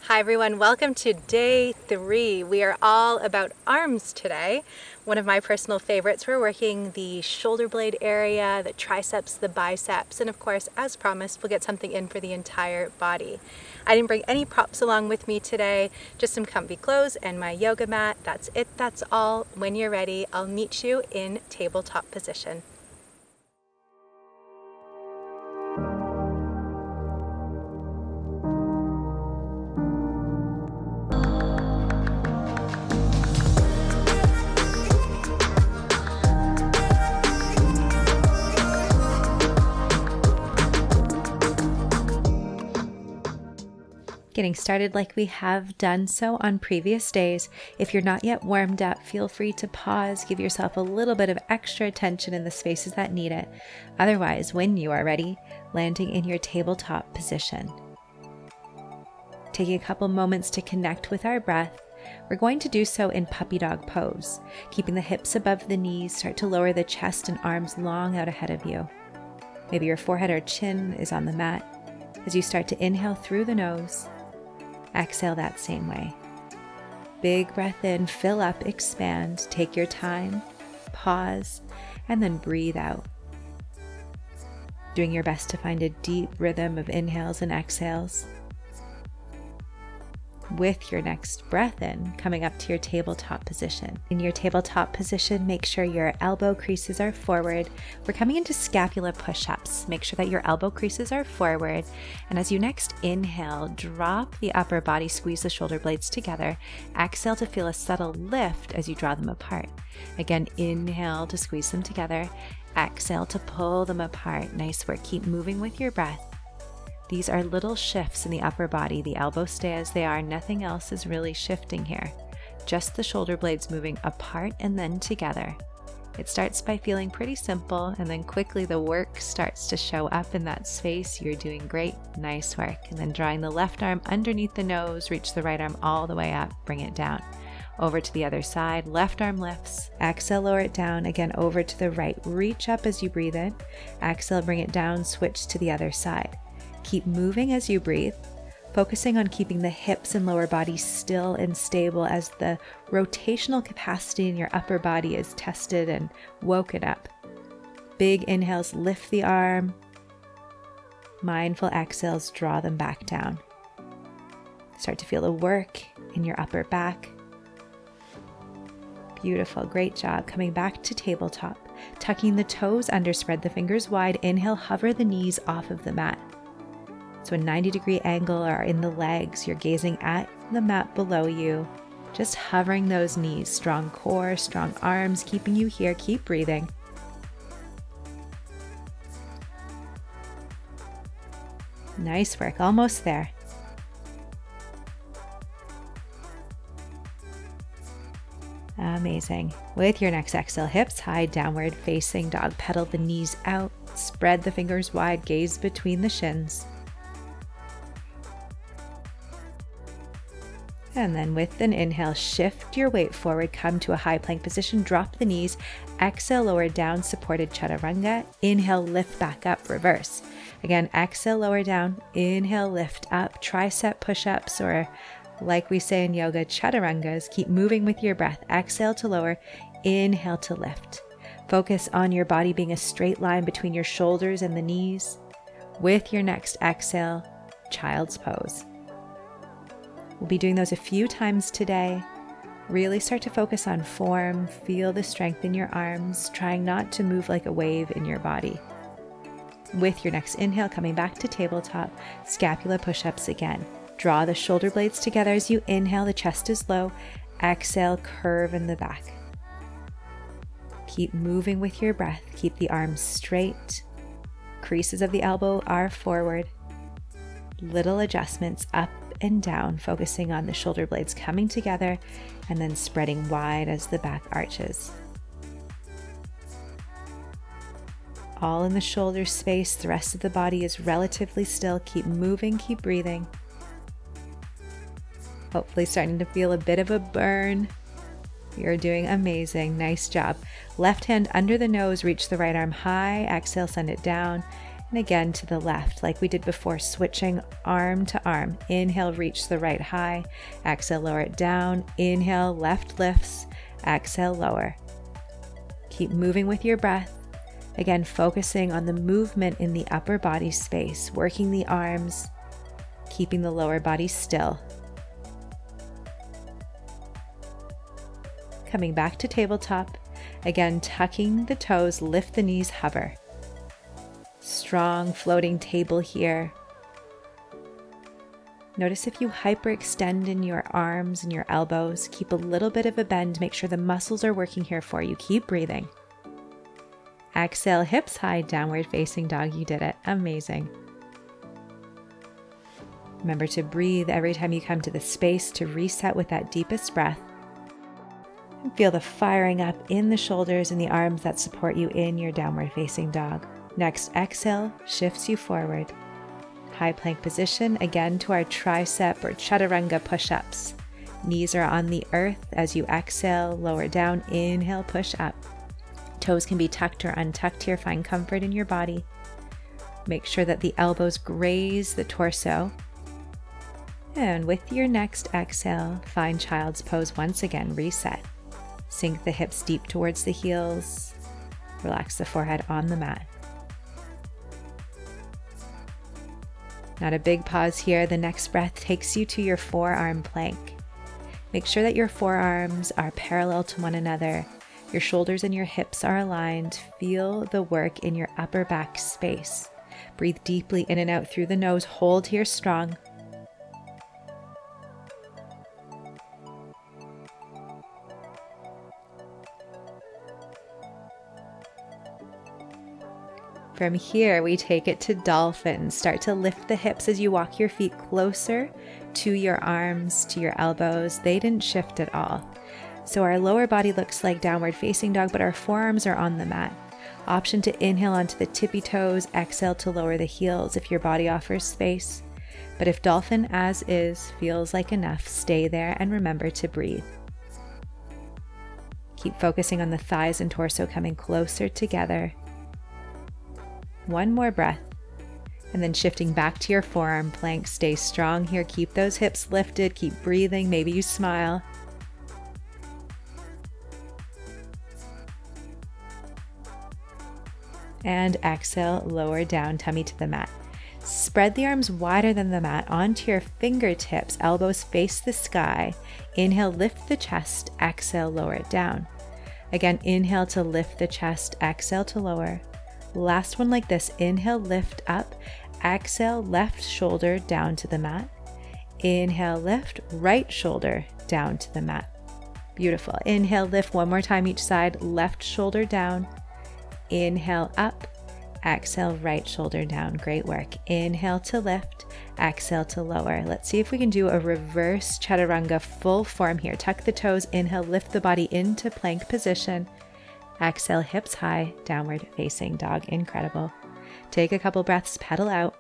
Hi everyone, welcome to day 3. We are all about arms today. One of my personal favorites, we're working the shoulder blade area, the triceps, the biceps, and of course, as promised, we'll get something in for the entire body. I didn't bring any props along with me today, just some comfy clothes and my yoga mat. That's it, that's all. When you're ready, I'll meet you in tabletop position. Getting started like we have done so on previous days. If you're not yet warmed up, feel free to pause, give yourself a little bit of extra attention in the spaces that need it. Otherwise, when you are ready, landing in your tabletop position. Taking a couple moments to connect with our breath, we're going to do so in puppy dog pose. Keeping the hips above the knees, start to lower the chest and arms long out ahead of you. Maybe your forehead or chin is on the mat. As you start to inhale through the nose, exhale that same way. Big breath in, fill up, expand, take your time, pause, and then breathe out. Doing your best to find a deep rhythm of inhales and exhales. With your next breath in, coming up to your tabletop position. In your tabletop position, make sure your elbow creases are forward. We're coming into scapula push-ups. Make sure that your elbow creases are forward. And as you next inhale, drop the upper body, squeeze the shoulder blades together. Exhale to feel a subtle lift as you draw them apart. Again, inhale to squeeze them together. Exhale to pull them apart. Nice work. Keep moving with your breath. These are little shifts in the upper body. The elbows stay as they are. Nothing else is really shifting here. Just the shoulder blades moving apart and then together. It starts by feeling pretty simple, and then quickly the work starts to show up in that space. You're doing great. Nice work. And then drawing the left arm underneath the nose, reach the right arm all the way up, bring it down. Over to the other side, left arm lifts. Exhale, lower it down. Again, over to the right. Reach up as you breathe in. Exhale, bring it down, switch to the other side. Keep moving as you breathe, focusing on keeping the hips and lower body still and stable as the rotational capacity in your upper body is tested and woken up. Big inhales, lift the arm. Mindful exhales, draw them back down. Start to feel the work in your upper back. Beautiful, great job. Coming back to tabletop, tucking the toes under, spread the fingers wide. Inhale, hover the knees off of the mat. So a 90-degree angle or in the legs, you're gazing at the mat below you, just hovering those knees, strong core, strong arms, keeping you here. Keep breathing. Nice work, almost there. Amazing. With your next exhale, hips high, downward facing dog, pedal the knees out, spread the fingers wide, gaze between the shins. And then with an inhale, shift your weight forward, come to a high plank position, drop the knees, exhale, lower down, supported chaturanga. Inhale, lift back up, reverse. Again, exhale, lower down, inhale, lift up, tricep push-ups, or like we say in yoga, chaturangas. Keep moving with your breath. Exhale to lower, inhale to lift. Focus on your body being a straight line between your shoulders and the knees. With your next exhale, child's pose. We'll be doing those a few times today. Really start to focus on form, feel the strength in your arms, trying not to move like a wave in your body. With your next inhale, coming back to tabletop, scapula push-ups again. Draw the shoulder blades together as you inhale, the chest is low. Exhale, curve in the back. Keep moving with your breath. Keep the arms straight. Creases of the elbow are forward. Little adjustments up and down, focusing on the shoulder blades coming together and then spreading wide as the back arches. All in the shoulder space, the rest of the body is relatively still. Keep moving, keep breathing. Hopefully starting to feel a bit of a burn. You're doing amazing, nice job. Left hand under the nose, reach the right arm high, exhale, send it down. And again to the left, like we did before, switching arm to arm. Inhale, reach the right high. Exhale, lower it down. Inhale, left lifts. Exhale, lower. Keep moving with your breath. Again, focusing on the movement in the upper body space, working the arms, keeping the lower body still. Coming back to tabletop. Again, tucking the toes, lift the knees, hover. Strong floating table here. Notice if you hyperextend in your arms and your elbows. Keep a little bit of a bend. Make sure the muscles are working here for you. Keep breathing. Exhale, hips high, downward facing dog. You did it. Amazing. Remember to breathe every time you come to the space to reset with that deepest breath. And feel the firing up in the shoulders and the arms that support you in your downward facing dog. Next exhale shifts you forward. High plank position, again to our tricep or chaturanga push-ups. Knees are on the earth as you exhale, lower down, inhale, push up. Toes can be tucked or untucked here, find comfort in your body. Make sure that the elbows graze the torso. And with your next exhale, find child's pose once again, reset. Sink the hips deep towards the heels. Relax the forehead on the mat. Not a big pause here. The next breath takes you to your forearm plank. Make sure that your forearms are parallel to one another. Your shoulders and your hips are aligned. Feel the work in your upper back space. Breathe deeply in and out through the nose. Hold here strong. From here, we take it to dolphin. Start to lift the hips as you walk your feet closer to your arms, to your elbows. They didn't shift at all. So our lower body looks like downward facing dog, but our forearms are on the mat. Option to inhale onto the tippy toes, exhale to lower the heels if your body offers space. But if dolphin as is feels like enough, stay there and remember to breathe. Keep focusing on the thighs and torso coming closer together. One more breath, and then shifting back to your forearm plank. Stay strong here. Keep those hips lifted. Keep breathing. Maybe you smile. And exhale, lower down, tummy to the mat. Spread the arms wider than the mat onto your fingertips. Elbows face the sky. Inhale, lift the chest. Exhale, lower it down. Again, inhale to lift the chest. Exhale to lower. Last one like this. Inhale, lift up. Exhale, left shoulder down to the mat. Inhale, lift, right shoulder down to the mat. Beautiful. Inhale, lift one more time each side. Left shoulder down. Inhale, up. Exhale, right shoulder down. Great work. Inhale to lift. Exhale to lower. Let's see if we can do a reverse chaturanga full form here. Tuck the toes. Inhale, lift the body into plank position. Exhale, hips high, downward facing dog. Incredible. Take a couple breaths, pedal out.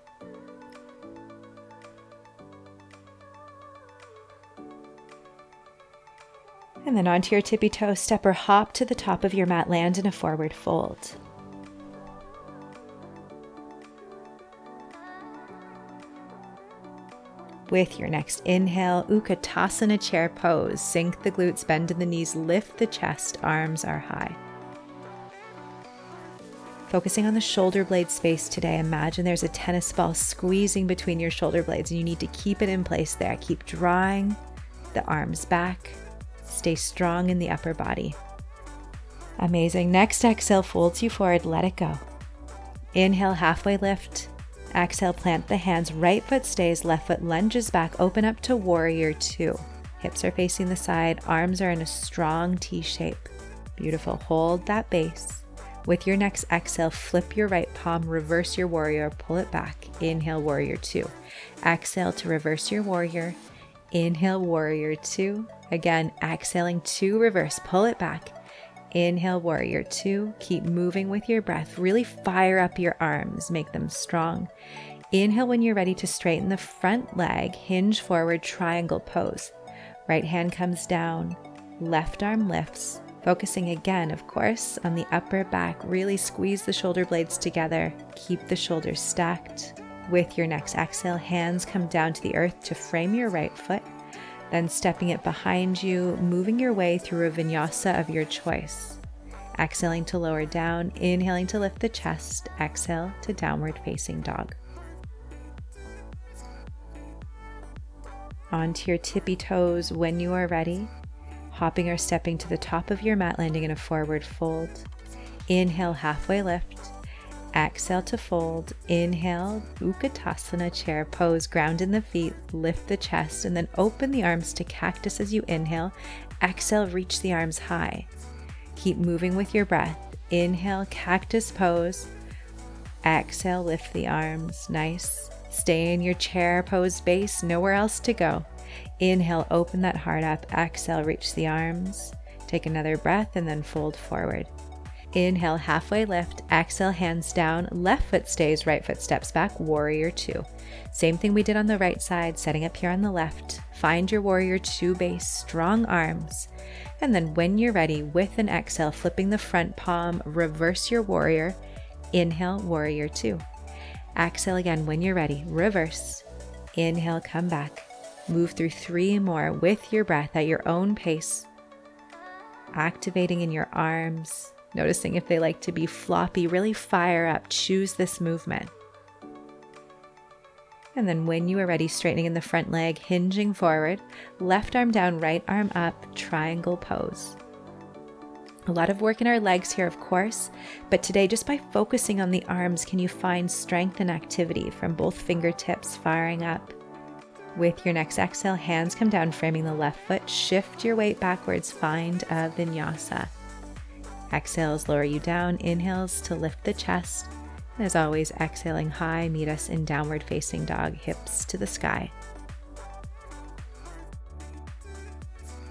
And then onto your tippy toe, step or hop to the top of your mat, land in a forward fold. With your next inhale, Utkatasana chair pose. Sink the glutes, bend in the knees, lift the chest, arms are high. Focusing on the shoulder blade space today. Imagine there's a tennis ball squeezing between your shoulder blades and you need to keep it in place there. Keep drawing the arms back. Stay strong in the upper body. Amazing. Next exhale folds you forward, let it go. Inhale, halfway lift. Exhale, plant the hands. Right foot stays, left foot lunges back. Open up to warrior two. Hips are facing the side, arms are in a strong T shape. Beautiful. Hold that base. With your next exhale, flip your right palm, reverse your warrior, pull it back. Inhale, warrior two. Exhale to reverse your warrior. Inhale, warrior two. Again, exhaling to reverse, pull it back. Inhale, warrior two. Keep moving with your breath. Really fire up your arms, make them strong. Inhale when you're ready to straighten the front leg, hinge forward, triangle pose. Right hand comes down, left arm lifts. Focusing again, of course, on the upper back. Really squeeze the shoulder blades together. Keep the shoulders stacked. With your next exhale, hands come down to the earth to frame your right foot, then stepping it behind you, moving your way through a vinyasa of your choice. Exhaling to lower down, inhaling to lift the chest, exhale to downward facing dog. Onto your tippy toes when you are ready. Hopping or stepping to the top of your mat, landing in a forward fold. Inhale, halfway lift. Exhale to fold. Inhale, Utkatasana chair pose, ground in the feet, lift the chest, and then open the arms to cactus as you inhale. Exhale, reach the arms high. Keep moving with your breath. Inhale, cactus pose. Exhale, lift the arms. Nice. Stay in your chair pose base, nowhere else to go. Inhale, open that heart up. Exhale, reach the arms. Take another breath and then fold forward. Inhale, halfway lift. Exhale, hands down. Left foot stays, right foot steps back. Warrior two. Same thing we did on the right side, setting up here on the left. Find your warrior two base, strong arms. And then when you're ready, with an exhale, flipping the front palm, reverse your warrior. Inhale, warrior two. Exhale again when you're ready, reverse. Inhale, come back. Move through 3 more with your breath at your own pace. Activating in your arms, noticing if they like to be floppy, really fire up, choose this movement. And then when you are ready, straightening in the front leg, hinging forward, left arm down, right arm up, triangle pose. A lot of work in our legs here, of course, but today, just by focusing on the arms, can you find strength and activity from both fingertips firing up? With your next exhale, hands come down, framing the left foot. Shift your weight backwards, find a vinyasa. Exhales lower you down, inhales to lift the chest. And as always, exhaling high, meet us in downward facing dog, hips to the sky.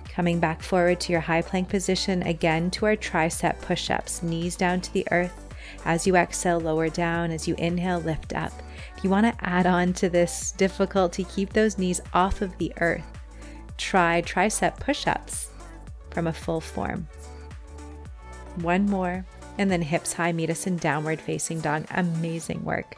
Coming back forward to your high plank position, again to our tricep push-ups, knees down to the earth. As you exhale, lower down. As you inhale, lift up. If you want to add on to this difficulty, keep those knees off of the earth. Try tricep push-ups from a full form. One more, and then hips high, meet us in downward facing dog. Amazing work.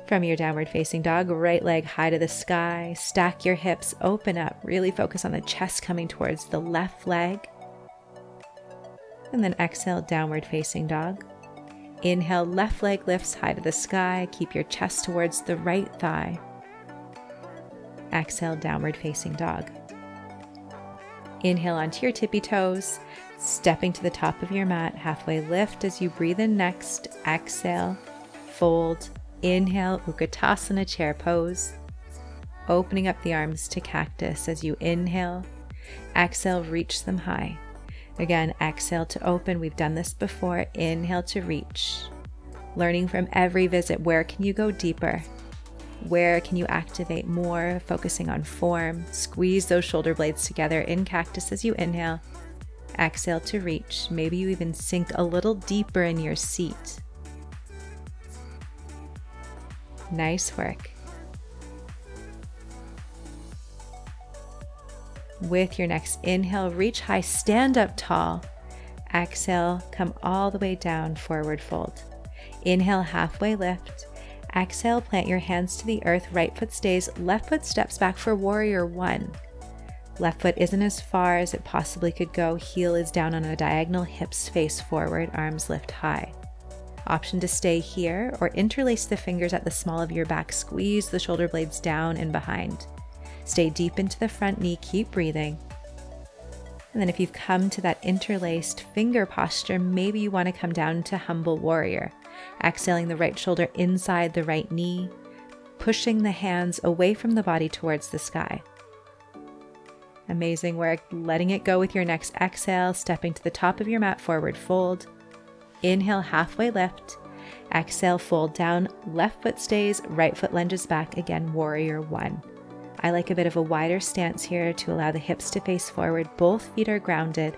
From your downward facing dog, right leg high to the sky, stack your hips, open up, really focus on the chest coming towards the left leg. And then exhale, downward facing dog. Inhale, left leg lifts high to the sky, keep your chest towards the right thigh. Exhale, downward facing dog. Inhale onto your tippy toes, stepping to the top of your mat, halfway lift as you breathe in next. Exhale, fold. Inhale, Utkatasana chair pose. Opening up the arms to cactus as you inhale. Exhale, reach them high. Again, exhale to open. We've done this before. Inhale to reach. Learning from every visit, where can you go deeper? Where can you activate more? Focusing on form. Squeeze those shoulder blades together in cactus as you inhale. Exhale to reach. Maybe you even sink a little deeper in your seat. Nice work. With your next inhale, reach high, stand up tall. Exhale, come all the way down, forward fold. Inhale, halfway lift. Exhale, plant your hands to the earth, right foot stays, left foot steps back for warrior one. Left foot isn't as far as it possibly could go, heel is down on a diagonal, hips face forward, arms lift high. Option to stay here or interlace the fingers at the small of your back, squeeze the shoulder blades down and behind. Stay deep into the front knee, keep breathing. And then if you've come to that interlaced finger posture, maybe you want to come down to humble warrior. Exhaling the right shoulder inside the right knee, pushing the hands away from the body towards the sky. Amazing work. Letting it go with your next exhale, stepping to the top of your mat, forward fold. Inhale, halfway lift. Exhale, fold down, left foot stays, right foot lunges back, again, warrior one. I like a bit of a wider stance here to allow the hips to face forward. Both feet are grounded.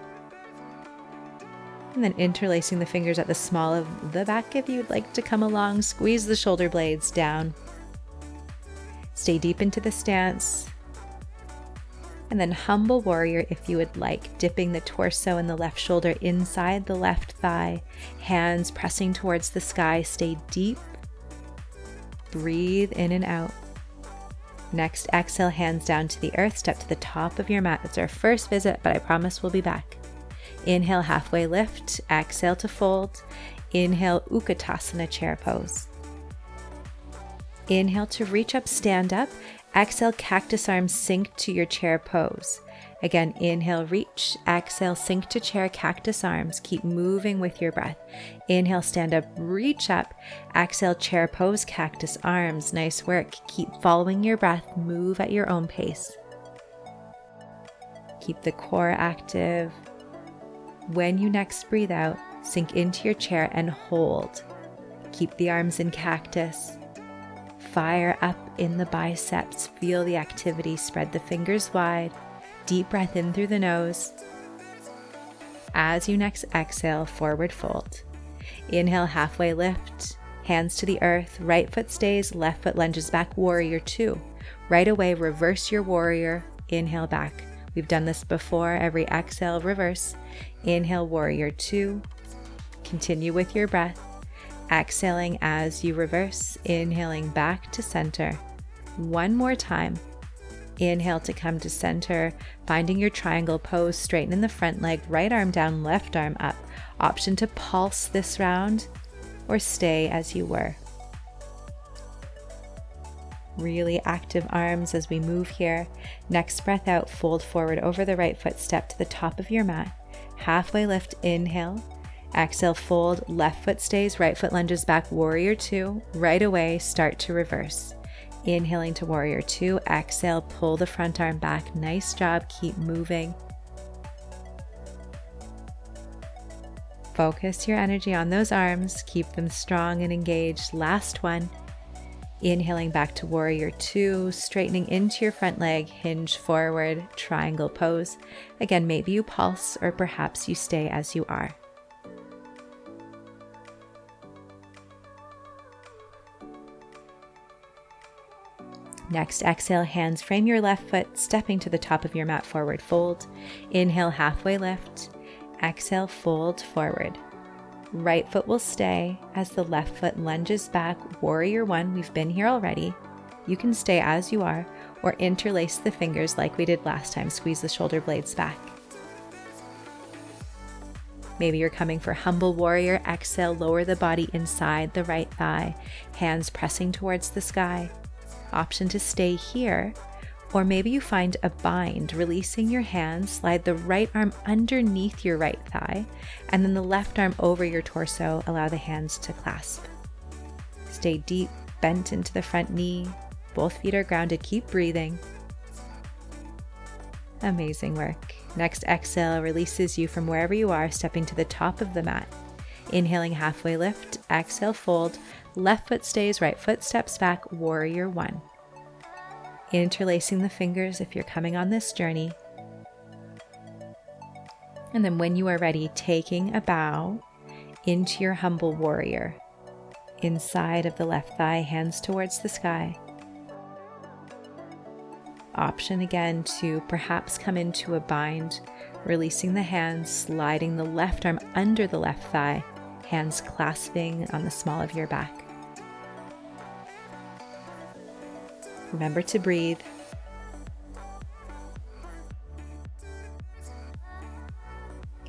And then interlacing the fingers at the small of the back if you'd like to come along. Squeeze the shoulder blades down. Stay deep into the stance. And then humble warrior if you would like, dipping the torso and the left shoulder inside the left thigh, hands pressing towards the sky. Stay deep. Breathe in and out. Next, exhale, hands down to the earth, step to the top of your mat. It's our first visit, but I promise we'll be back. Inhale, halfway lift. Exhale to fold. Inhale, Utkatasana chair pose. Inhale to reach up, stand up. Exhale, cactus arms sink to your chair pose. Again, inhale, reach. Exhale, sink to chair, cactus arms. Keep moving with your breath. Inhale, stand up, reach up. Exhale, chair pose, cactus arms. Nice work. Keep following your breath. Move at your own pace. Keep the core active. When you next breathe out, sink into your chair and hold. Keep the arms in cactus. Fire up in the biceps. Feel the activity. Spread the fingers wide. Deep breath in through the nose. As you next exhale, forward fold. Inhale, halfway lift. Hands to the earth. Right foot stays. Left foot lunges back. Warrior two. Right away, reverse your warrior. Inhale back. We've done this before. Every exhale, reverse. Inhale, warrior two. Continue with your breath. Exhaling as you reverse, inhaling back to center. One more time. Inhale to come to center, finding your triangle pose, straighten in the front leg, right arm down, left arm up. Option to pulse this round or stay as you were. Really active arms as we move here. Next breath out, fold forward over the right foot, step to the top of your mat. Halfway lift, inhale. Exhale, fold, left foot stays, right foot lunges back, warrior two. Right away, start to reverse. Inhaling to warrior two, exhale, pull the front arm back. Nice job, keep moving. Focus your energy on those arms, keep them strong and engaged. Last one. Inhaling back to warrior two, straightening into your front leg, hinge forward, triangle pose. Again, maybe you pulse or perhaps you stay as you are. Next, exhale, hands frame your left foot, stepping to the top of your mat, forward fold. Inhale, halfway lift. Exhale, fold forward. Right foot will stay as the left foot lunges back, warrior one. We've been here already. You can stay as you are or interlace the fingers like we did last time. Squeeze the shoulder blades back. Maybe you're coming for humble warrior. Exhale, lower the body inside the right thigh, hands pressing towards the sky. Option to stay here, or maybe you find a bind, releasing your hands, slide the right arm underneath your right thigh, and then the left arm over your torso. Allow the hands to clasp. Stay deep, bent into the front knee. Both feet are grounded. Keep breathing. Amazing work. Next exhale releases you from wherever you are, stepping to the top of the mat. Inhaling, halfway lift. Exhale, fold. Left foot stays, right foot steps back, warrior one. Interlacing the fingers if you're coming on this journey. And then when you are ready, taking a bow into your humble warrior. Inside of the left thigh, hands towards the sky. Option again to perhaps come into a bind, releasing the hands, sliding the left arm under the left thigh, hands clasping on the small of your back. Remember to breathe.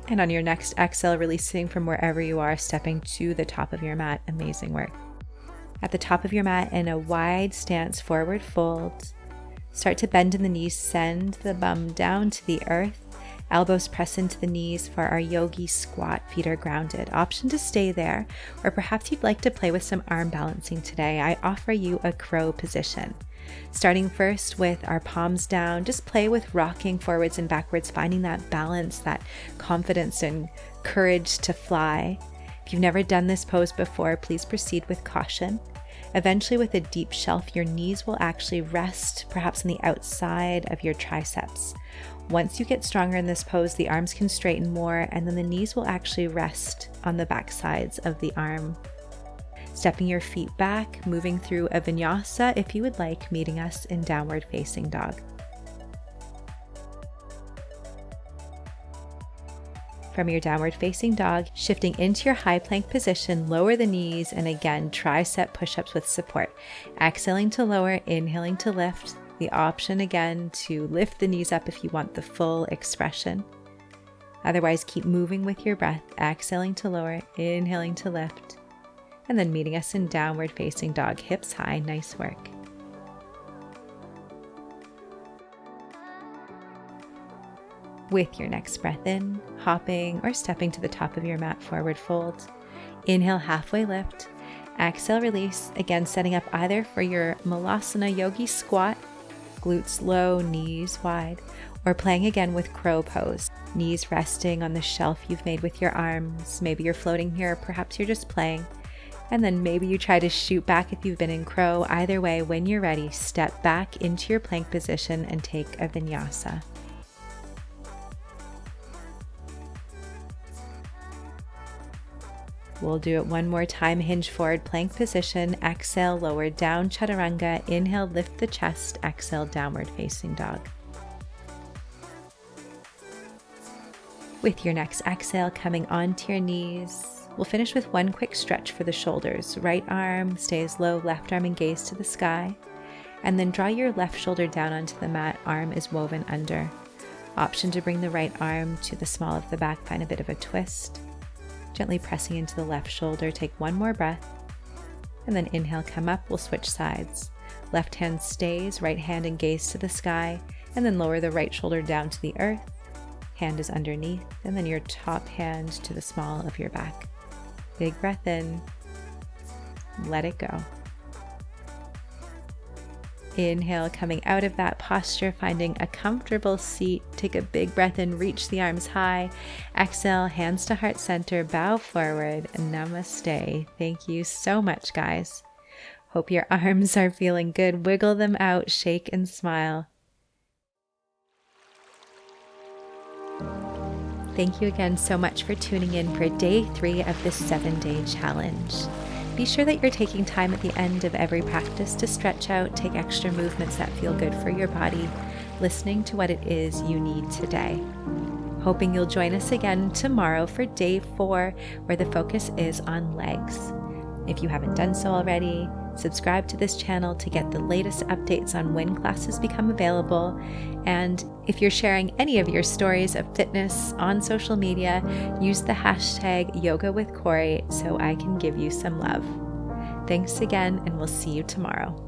And on your next exhale, releasing from wherever you are, stepping to the top of your mat. Amazing work. At the top of your mat in a wide stance, forward fold. Start to bend in the knees, send the bum down to the earth. Elbows press into the knees for our yogi-squat. Feet are grounded. Option to stay there, or perhaps you'd like to play with some arm balancing today. I offer you a crow position. Starting first with our palms down, just play with rocking forwards and backwards, finding that balance, that confidence and courage to fly. If you've never done this pose before, please proceed with caution. Eventually, with a deep shelf, your knees will actually rest perhaps on the outside of your triceps. Once you get stronger in this pose, the arms can straighten more, and then the knees will actually rest on the back sides of the arm. Stepping your feet back, moving through a vinyasa if you would like, meeting us in downward facing dog. From your downward facing dog, shifting into your high plank position, lower the knees, and again, tricep push-ups with support. Exhaling to lower, inhaling to lift. The option again to lift the knees up if you want the full expression. Otherwise, keep moving with your breath, exhaling to lower, inhaling to lift. And then meeting us in downward facing dog, hips high. Nice work. With your next breath in, hopping or stepping to the top of your mat, forward fold. Inhale, halfway lift. Exhale, release. Again, setting up either for your malasana yogi squat, glutes low, knees wide, or playing again with crow pose. Knees resting on the shelf you've made with your arms. Maybe you're floating here, perhaps you're just playing. And then maybe you try to shoot back if you've been in crow. Either way, when you're ready, step back into your plank position and take a vinyasa. We'll do it one more time. Hinge forward, plank position. Exhale, lower down, chaturanga. Inhale, lift the chest. Exhale, downward facing dog. With your next exhale, coming onto your knees, we'll finish with one quick stretch for the shoulders. Right arm stays low, left arm and gaze to the sky. And then draw your left shoulder down onto the mat. Arm is woven under. Option to bring the right arm to the small of the back. Find a bit of a twist. Gently pressing into the left shoulder. Take one more breath. And then inhale, come up. We'll switch sides. Left hand stays, right hand and gaze to the sky. And then lower the right shoulder down to the earth. Hand is underneath. And then your top hand to the small of your back. Big breath in. Let it go. Inhale, coming out of that posture, finding a comfortable seat. Take a big breath in, reach the arms high. Exhale, hands to heart center, bow forward, namaste. Thank you so much, guys. Hope your arms are feeling good. Wiggle them out, shake and smile. Thank you again so much for tuning in for day 3 of this 7-day challenge. Be sure that you're taking time at the end of every practice to stretch out, take extra movements that feel good for your body, listening to what it is you need today. Hoping you'll join us again tomorrow for day 4, where the focus is on legs. If you haven't done so already, subscribe to this channel to get the latest updates on when classes become available. And if you're sharing any of your stories of fitness on social media, use the hashtag yoga with Korrie so I can give you some love. Thanks again, and we'll see you tomorrow.